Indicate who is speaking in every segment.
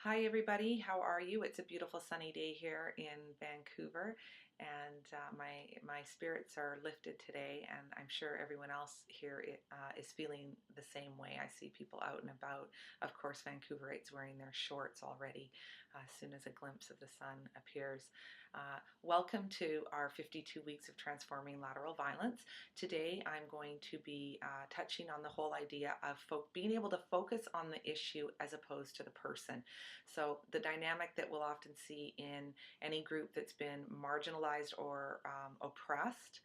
Speaker 1: Hi everybody, how are you? It's a beautiful sunny day here in Vancouver, and my spirits are lifted today, and I'm sure everyone else here is feeling the same way. I see people out and about. Of course, Vancouverites wearing their shorts already as soon as a glimpse of the sun appears. Welcome to our 52 weeks of transforming lateral violence. Today I'm going to be touching on the whole idea of being able to focus on the issue as opposed to the person. So the dynamic that we'll often see in any group that's been marginalized or oppressed,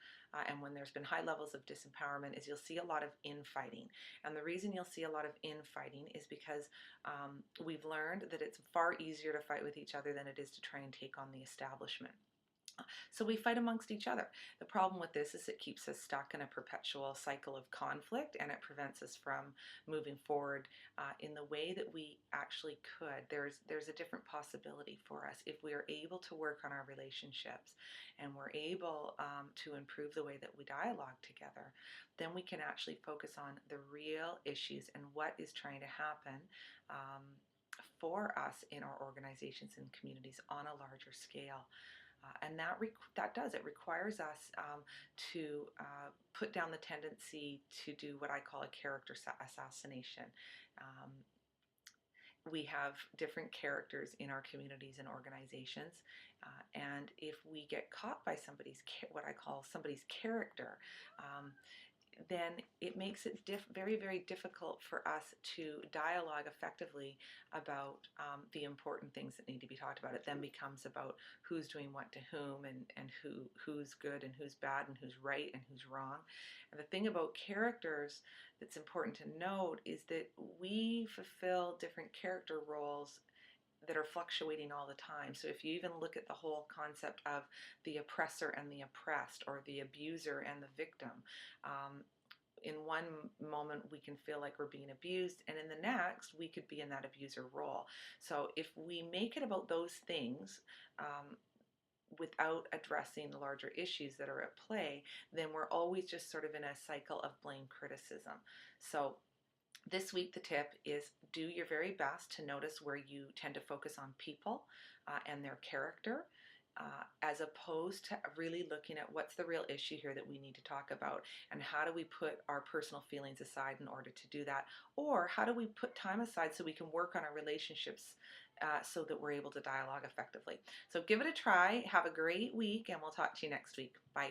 Speaker 1: and when there's been high levels of disempowerment, is you'll see a lot of infighting. And the reason you'll see a lot of infighting is because we've learned that it's far easier to fight with each other than it is to try and take on the establishment. So we fight amongst each other. The problem with this is it keeps us stuck in a perpetual cycle of conflict, and it prevents us from moving forward in the way that we actually could. There's a different possibility for us if we are able to work on our relationships and we're able to improve the way that we dialogue together. Then we can actually focus on the real issues and what is trying to happen for us in our organizations and communities on a larger scale. And it requires us to put down the tendency to do what I call a character assassination. We have different characters in our communities and organizations, and if we get caught by what I call somebody's character, then it makes it very, very difficult for us to dialogue effectively about the important things that need to be talked about. It then becomes about who's doing what to whom, and who's good and who's bad and who's right and who's wrong. And the thing about characters that's important to note is that we fulfill different character roles that are fluctuating all the time. So if you even look at the whole concept of the oppressor and the oppressed, or the abuser and the victim, in one moment we can feel like we're being abused, and in the next we could be in that abuser role. So if we make it about those things, without addressing the larger issues that are at play, then we're always just sort of in a cycle of blame criticism. So this week, the tip is do your very best to notice where you tend to focus on people and their character, as opposed to really looking at what's the real issue here that we need to talk about, and how do we put our personal feelings aside in order to do that, or how do we put time aside so we can work on our relationships so that we're able to dialogue effectively. So give it a try, have a great week, and we'll talk to you next week. Bye.